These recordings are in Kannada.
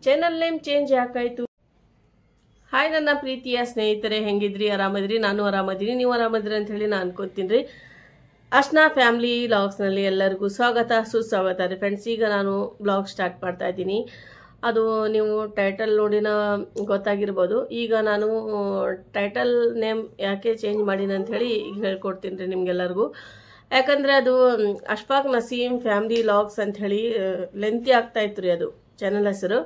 ಚಾನೆಲ್ ನೇಮ್ ಚೇಂಜ್ ಯಾಕಾಯ್ತು? ಹಾಯ್ ನನ್ನ ಪ್ರೀತಿಯ ಸ್ನೇಹಿತರೆ, ಹೆಂಗಿದ್ರಿ? ಆರಾಮದ್ರಿ? ನಾನು ಆರಾಮದಿನಿ, ನೀವು ಆರಾಮದ್ರಿ ಅಂತ ಹೇಳಿ ನಾನು ಅನ್ಕೋತೀನಿ. ಅರ್ಚನಾ ಫ್ಯಾಮಿಲಿ ವ್ಲಾಗ್ಸ್ನಲ್ಲಿ ಎಲ್ಲರಿಗೂ ಸ್ವಾಗತ ಸುಸ್ವಾಗತ ರೀ ಫ್ರೆಂಡ್ಸ್. ಈಗ ನಾನು ವ್ಲಾಗ್ ಸ್ಟಾರ್ಟ್ ಮಾಡ್ತಾ ಇದ್ದೀನಿ. ಅದು ನೀವು ಟೈಟಲ್ ನೋಡಿನ ಗೊತ್ತಾಗಿರ್ಬೋದು. ಈಗ ನಾನು ಟೈಟಲ್ ನೇಮ್ ಯಾಕೆ ಚೇಂಜ್ ಮಾಡೀನಿ ಅಂತ ಹೇಳಿ ಈಗ ಹೇಳ್ಕೊಡ್ತೀನಿ ರೀ ನಿಮ್ಗೆಲ್ಲರಿಗೂ. ಯಾಕಂದರೆ ಅದು ಅಶ್ಫಾಕ್ ನಸೀಮ್ ಫ್ಯಾಮಿಲಿ ವ್ಲಾಗ್ಸ್ ಅಂತ ಹೇಳಿ ಲೆಂತಿ ಆಗ್ತಾ ಇತ್ತು ರೀ ಅದು ಚಾನಲ್ ಹೆಸರು.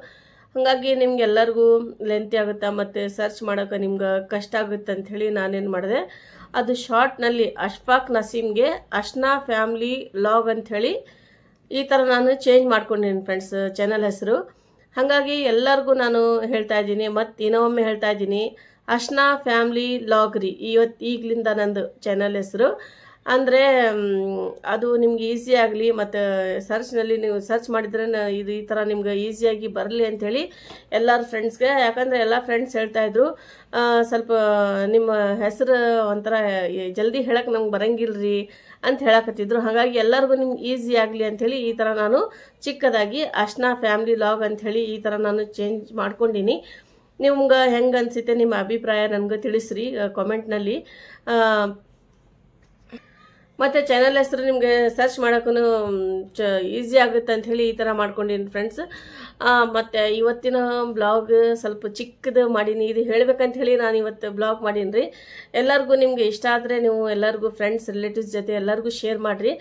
ಹಾಗಾಗಿ ನಿಮ್ಗೆಲ್ಲರಿಗೂ ಲೆಂತಿ ಆಗುತ್ತಾ ಮತ್ತು ಸರ್ಚ್ ಮಾಡೋಕೆ ನಿಮ್ಗೆ ಕಷ್ಟ ಆಗುತ್ತೆ ಅಂಥೇಳಿ ನಾನೇನು ಮಾಡಿದೆ, ಅದು ಶಾರ್ಟ್ನಲ್ಲಿ ಅಶ್ಫಾಕ್ ನಸೀಮ್ಗೆ ಅರ್ಚನಾ ಫ್ಯಾಮಿಲಿ ವ್ಲಾಗ್ ಅಂಥೇಳಿ ಈ ಥರ ನಾನು ಚೇಂಜ್ ಮಾಡ್ಕೊಂಡಿದ್ದೀನಿ ಫ್ರೆಂಡ್ಸ್ ಚಾನಲ್ ಹೆಸರು. ಹಾಗಾಗಿ ಎಲ್ಲರಿಗೂ ನಾನು ಹೇಳ್ತಾ ಇದ್ದೀನಿ, ಮತ್ತು ಇನ್ನೊಮ್ಮೆ ಹೇಳ್ತಾ ಇದ್ದೀನಿ, ಅರ್ಚನಾ ಫ್ಯಾಮಿಲಿ ವ್ಲಾಗ್ ರೀ ಈಗಲಿಂದ ನಂದು ಚಾನಲ್ ಹೆಸರು. ಅಂದರೆ ಅದು ನಿಮ್ಗೆ ಈಸಿ ಆಗಲಿ, ಮತ್ತು ಸರ್ಚ್ನಲ್ಲಿ ನೀವು ಸರ್ಚ್ ಮಾಡಿದ್ರೆ ಇದು ಈ ಥರ ನಿಮ್ಗೆ ಈಸಿಯಾಗಿ ಬರಲಿ ಅಂಥೇಳಿ ಎಲ್ಲರ ಫ್ರೆಂಡ್ಸ್ಗೆ. ಯಾಕಂದರೆ ಎಲ್ಲ ಫ್ರೆಂಡ್ಸ್ ಹೇಳ್ತಾಯಿದ್ರು, ಸ್ವಲ್ಪ ನಿಮ್ಮ ಹೆಸರು ಒಂಥರ ಜಲ್ದಿ ಹೇಳಕ್ಕೆ ನಮ್ಗೆ ಬರಂಗಿಲ್ರಿ ಅಂತ ಹೇಳಕತ್ತಿದ್ರು. ಹಾಗಾಗಿ ಎಲ್ಲರಿಗೂ ನಿಮ್ಗೆ ಈಸಿ ಆಗಲಿ ಅಂಥೇಳಿ ಈ ಥರ ನಾನು ಚಿಕ್ಕದಾಗಿ ಅರ್ಚನಾ ಫ್ಯಾಮಿಲಿ ವ್ಲಾಗ್ ಅಂಥೇಳಿ ಈ ಥರ ನಾನು ಚೇಂಜ್ ಮಾಡ್ಕೊಂಡೀನಿ. ನಿಮ್ಗೆ ಹೆಂಗೆ ಅನಿಸುತ್ತೆ ನಿಮ್ಮ ಅಭಿಪ್ರಾಯ ನನಗೆ ತಿಳಿಸ್ರಿ ಕಾಮೆಂಟ್ನಲ್ಲಿ. ಮತ್ತು ಚಾನಲ್ ಹೆಸರು ನಿಮಗೆ ಸರ್ಚ್ ಮಾಡೋಕ್ಕೂ ಈಸಿ ಆಗುತ್ತೆ ಅಂಥೇಳಿ ಈ ಥರ ಮಾಡ್ಕೊಂಡಿನಿ ಫ್ರೆಂಡ್ಸ್. ಮತ್ತು ಇವತ್ತಿನ ಬ್ಲಾಗ್ ಸ್ವಲ್ಪ ಚಿಕ್ಕದು ಮಾಡೀನಿ, ಇದು ಹೇಳ್ಬೇಕಂತ ಹೇಳಿ ನಾನು ಇವತ್ತು ಬ್ಲಾಗ್ ಮಾಡೀನಿ ರೀ. ಎಲ್ಲರಿಗೂ ನಿಮಗೆ ಇಷ್ಟ ಆದರೆ ನೀವು ಎಲ್ಲರಿಗೂ ಫ್ರೆಂಡ್ಸ್ ರಿಲೇಟಿವ್ಸ್ ಜೊತೆ ಎಲ್ಲರಿಗೂ ಶೇರ್ ಮಾಡಿರಿ.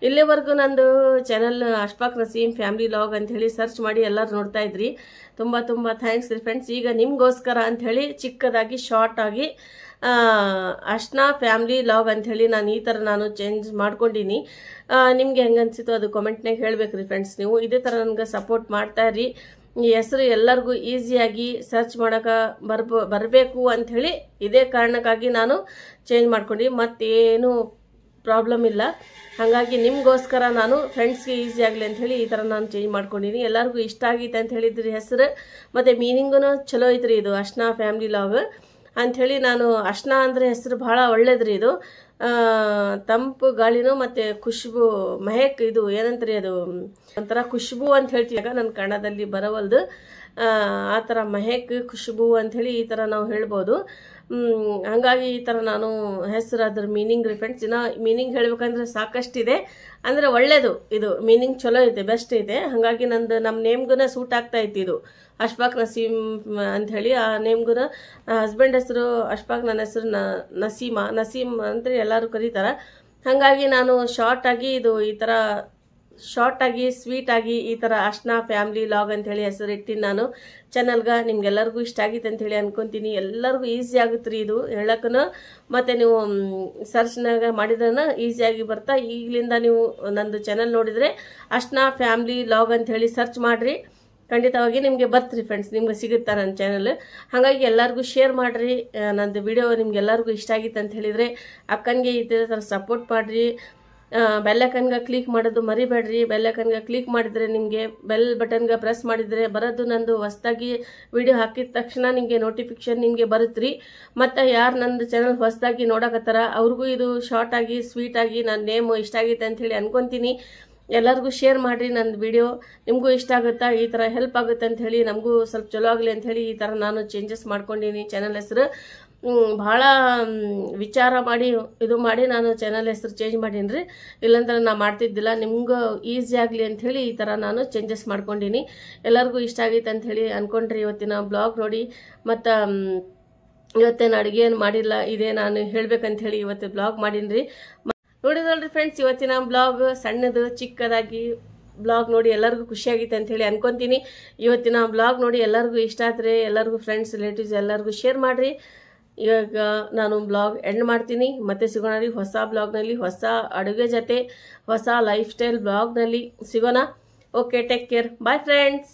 ಇಲ್ಲಿವರೆಗೂ ನಂದು channel Ashfaq Naseem family vlog ಅಂಥೇಳಿ ಸರ್ಚ್ ಮಾಡಿ ಎಲ್ಲರೂ ನೋಡ್ತಾ ಇದ್ರಿ. ತುಂಬ ತುಂಬ ಥ್ಯಾಂಕ್ಸ್ ರೀ ಫ್ರೆಂಡ್ಸ್. ಈಗ ನಿಮಗೋಸ್ಕರ ಅಂಥೇಳಿ ಚಿಕ್ಕದಾಗಿ ಶಾರ್ಟ್ ಆಗಿ ಅರ್ಚನಾ ಫ್ಯಾಮಿಲಿ ವ್ಲಾಗ್ ಅಂಥೇಳಿ ನಾನು ಈ ಥರ ನಾನು ಚೇಂಜ್ ಮಾಡ್ಕೊಂಡಿನಿ. ನಿಮ್ಗೆ ಹೆಂಗೆ ಅನಿಸಿತು ಅದು ಕಾಮೆಂಟ್ನಾಗ ಹೇಳ್ಬೇಕು ರೀ ಫ್ರೆಂಡ್ಸ್. ನೀವು ಇದೇ ಥರ ನನಗೆ ಸಪೋರ್ಟ್ ಮಾಡ್ತಾ ಇರಿ. ಈ ಹೆಸರು ಎಲ್ಲರಿಗೂ ಈಸಿಯಾಗಿ ಸರ್ಚ್ ಮಾಡೋಕೆ ಬರಬೇಕು ಅಂಥೇಳಿ ಇದೇ ಕಾರಣಕ್ಕಾಗಿ ನಾನು ಚೇಂಜ್ ಮಾಡ್ಕೊಂಡು, ಮತ್ತೇನು ಪ್ರಾಬ್ಲಮ್ ಇಲ್ಲ. ಹಾಗಾಗಿ ನಿಮಗೋಸ್ಕರ ನಾನು ಫ್ರೆಂಡ್ಸ್ಗೆ ಈಸಿ ಆಗಲಿ ಅಂಥೇಳಿ ಈ ಥರ ನಾನು ಚೇಂಜ್ ಮಾಡ್ಕೊಂಡಿನಿ. ಎಲ್ಲರಿಗೂ ಇಷ್ಟ ಆಗೈತೆ ಅಂತ ಹೇಳಿದ್ರಿ ಹೆಸರು, ಮತ್ತು ಮೀನಿಂಗೂ ಚಲೋ ಐತ್ರಿ ಇದು ಅರ್ಚನಾ ಫ್ಯಾಮಿಲಿ ವ್ಲಾಗ್ ಅಂಥೇಳಿ. ನಾನು ಅರ್ಚನಾ ಅಂದರೆ ಹೆಸರು ಭಾಳ ಒಳ್ಳೇದ್ರಿ. ಇದು ತಂಪು ಗಾಳಿನೂ ಮತ್ತು ಖುಷ್ಬು ಮೆಹಕ್, ಇದು ಏನಂತ್ರಿ ಅದು ಒಂಥರ ಖುಷ್ಬು ಅಂತ ಹೇಳ್ತೀವಿ. ಆಗ ನನ್ನ ಕನ್ನಡದಲ್ಲಿ ಬರವಲ್ದು, ಆ ಥರ ಮೆಹಕ್ ಖುಷ್ಬು ಅಂಥೇಳಿ ಈ ಥರ ನಾವು ಹೇಳ್ಬೋದು. ಹಾಗಾಗಿ ಈ ಥರ ನಾನು ಹೆಸರು ಅದ್ರ ಮೀನಿಂಗ್ ರೀ ಫ್ರೆಂಡ್ಸ್. ಇನ್ನು ಮೀನಿಂಗ್ ಹೇಳ್ಬೇಕಂದ್ರೆ ಸಾಕಷ್ಟಿದೆ, ಅಂದರೆ ಒಳ್ಳೇದು ಇದು ಮೀನಿಂಗ್ ಚಲೋ ಐತೆ, ಬೆಸ್ಟ್ ಐತೆ. ಹಾಗಾಗಿ ನಮ್ಮ ನೇಮ್ಗೂ ಸೂಟ್ ಆಗ್ತಾ ಇತ್ತು ಇದು ಅಶ್ಫಾಕ್ ನಸೀಮ್ ಅಂಥೇಳಿ. ಆ ನೇಮ್ಗೂ ಹಸ್ಬೆಂಡ್ ಹೆಸರು ಅಶ್ಫಾಕ್, ನನ್ನ ಹೆಸರು ನಸೀಮ್ ಅಂತ ಎಲ್ಲರೂ ಕರೀತಾರೆ. ಹಾಗಾಗಿ ನಾನು ಶಾರ್ಟಾಗಿ ಇದು ಈ ಥರ ಶಾರ್ಟಾಗಿ ಸ್ವೀಟಾಗಿ ಈ ಥರ ಅರ್ಚನಾ ಫ್ಯಾಮಿಲಿ ವ್ಲಾಗ್ ಅಂಥೇಳಿ ಹೆಸರು ಇಟ್ಟಿನಿ ನಾನು ಚಾನಲ್ಗೆ. ನಿಮ್ಗೆಲ್ಲರಿಗೂ ಇಷ್ಟ ಆಗಿತ್ತು ಅಂಥೇಳಿ ಅನ್ಕೊತೀನಿ. ಎಲ್ಲರಿಗೂ ಈಸಿ ಆಗುತ್ತೆ ರೀ ಇದು ಹೇಳಕ್ಕೂ, ಮತ್ತು ನೀವು ಸರ್ಚ್ನಾಗ ಮಾಡಿದ್ರನ ಈಸಿಯಾಗಿ ಬರ್ತಾ. ಈಗಲಿಂದ ನೀವು ನಂದು ಚಾನಲ್ ನೋಡಿದರೆ ಅರ್ಚನಾ ಫ್ಯಾಮಿಲಿ ವ್ಲಾಗ್ ಅಂಥೇಳಿ ಸರ್ಚ್ ಮಾಡಿರಿ, ಖಂಡಿತವಾಗಿ ನಿಮಗೆ ಬರ್ತೀರಿ ಫ್ರೆಂಡ್ಸ್, ನಿಮ್ಗೆ ಸಿಗುತ್ತಾ ನನ್ನ ಚಾನಲ್. ಹಾಗಾಗಿ ಎಲ್ಲರಿಗೂ ಶೇರ್ ಮಾಡಿರಿ. ನಂದು ವಿಡಿಯೋ ನಿಮ್ಗೆಲ್ಲರಿಗೂ ಇಷ್ಟ ಆಗಿತ್ತು ಅಂತ ಹೇಳಿದರೆ ಅಕ್ಕನಿಗೆ ಇದೇ ಥರ ಸಪೋರ್ಟ್ ಮಾಡಿರಿ. ಬೆಲ್ಲೈಕನ್ಗೆ ಕ್ಲಿಕ್ ಮಾಡೋದು ಮರಿಬೇಡ್ರಿ. ಬೆಲ್ಲೈಕನ್ಗೆ ಕ್ಲಿಕ್ ಮಾಡಿದರೆ ನಿಮಗೆ ಬೆಲ್ ಬಟನ್ಗೆ ಪ್ರೆಸ್ ಮಾಡಿದರೆ ಬರೋದು ನಂದು ಹೊಸದಾಗಿ ವಿಡಿಯೋ ಹಾಕಿದ ತಕ್ಷಣ ನಿಮಗೆ ನೋಟಿಫಿಕೇಶನ್ ನಿಮಗೆ ಬರುತ್ತೆ ರೀ. ಮತ್ತು ಯಾರು ನಂದು ಚಾನಲ್ ಹೊಸದಾಗಿ ನೋಡಕತ್ತಾರ ಅವ್ರಿಗೂ ಇದು ಶಾರ್ಟಾಗಿ ಸ್ವೀಟಾಗಿ ನನ್ನ ನೇಮು ಇಷ್ಟ ಆಗೈತೆ ಅಂಥೇಳಿ ಅನ್ಕೊತೀನಿ. ಎಲ್ಲರಿಗೂ ಶೇರ್ ಮಾಡಿರಿ ನಂದು ವಿಡಿಯೋ, ನಿಮಗೂ ಇಷ್ಟ ಆಗುತ್ತಾ, ಈ ಥರ ಹೆಲ್ಪ್ ಆಗುತ್ತೆ ಅಂಥೇಳಿ, ನಮಗೂ ಸ್ವಲ್ಪ ಚಲೋ ಆಗಲಿ ಅಂಥೇಳಿ ಈ ಥರ ನಾನು ಚೇಂಜಸ್ ಮಾಡ್ಕೊಂಡೀನಿ ಚಾನಲ್ ಹೆಸರು. ಭಾಳ ವಿಚಾರ ಮಾಡಿ ಇದು ಮಾಡಿ ನಾನು ಚಾನಲ್ ಹೆಸರು ಚೇಂಜ್ ಮಾಡೀನಿ ರೀ, ಇಲ್ಲಾಂದ್ರೆ ನಾನು ಮಾಡ್ತಿದ್ದಿಲ್ಲ. ನಿಮ್ಗೂ ಈಸಿ ಆಗಲಿ ಅಂಥೇಳಿ ಈ ಥರ ನಾನು ಚೇಂಜಸ್ ಮಾಡ್ಕೊಂಡೀನಿ. ಎಲ್ಲರಿಗೂ ಇಷ್ಟ ಆಗೈತೆ ಅಂಥೇಳಿ ಅಂದ್ಕೊಂಡ್ರಿ ಇವತ್ತಿನ ಬ್ಲಾಗ್ ನೋಡಿ. ಮತ್ತು ಇವತ್ತೇನು ಅಡುಗೆ ಏನು ಮಾಡಿಲ್ಲ, ಇದೇ ನಾನು ಹೇಳ್ಬೇಕಂಥೇಳಿ ಇವತ್ತು ಬ್ಲಾಗ್ ಮಾಡೀನಿ ರೀ. ನೋಡಿದ್ರಲ್ರಿ ಫ್ರೆಂಡ್ಸ್, ಇವತ್ತಿನ ಬ್ಲಾಗ್ ಸಣ್ಣದು ಚಿಕ್ಕದಾಗಿ ಬ್ಲಾಗ್ ನೋಡಿ ಎಲ್ಲರಿಗೂ ಖುಷಿಯಾಗಿತ್ತು ಅಂಥೇಳಿ ಅನ್ಕೊತೀನಿ. ಇವತ್ತಿನ ಬ್ಲಾಗ್ ನೋಡಿ ಎಲ್ಲರಿಗೂ ಇಷ್ಟ ಆದರೆ ಎಲ್ಲರಿಗೂ ಫ್ರೆಂಡ್ಸ್ ರಿಲೇಟಿವ್ಸ್ ಎಲ್ಲರಿಗೂ ಶೇರ್ ಮಾಡಿರಿ. ಇವಾಗ ನಾನು ಬ್ಲಾಗ್ ಎಂಡ್ ಮಾಡ್ತೀನಿ. ಮತ್ತೆ ಸಿಗೋಣ ರೀ ಹೊಸ ಬ್ಲಾಗ್ನಲ್ಲಿ, ಹೊಸ ಅಡುಗೆ ಜೊತೆ, ಹೊಸ ಲೈಫ್ ಸ್ಟೈಲ್ ಬ್ಲಾಗ್ನಲ್ಲಿ ಸಿಗೋಣ. Okay, take care, bye friends.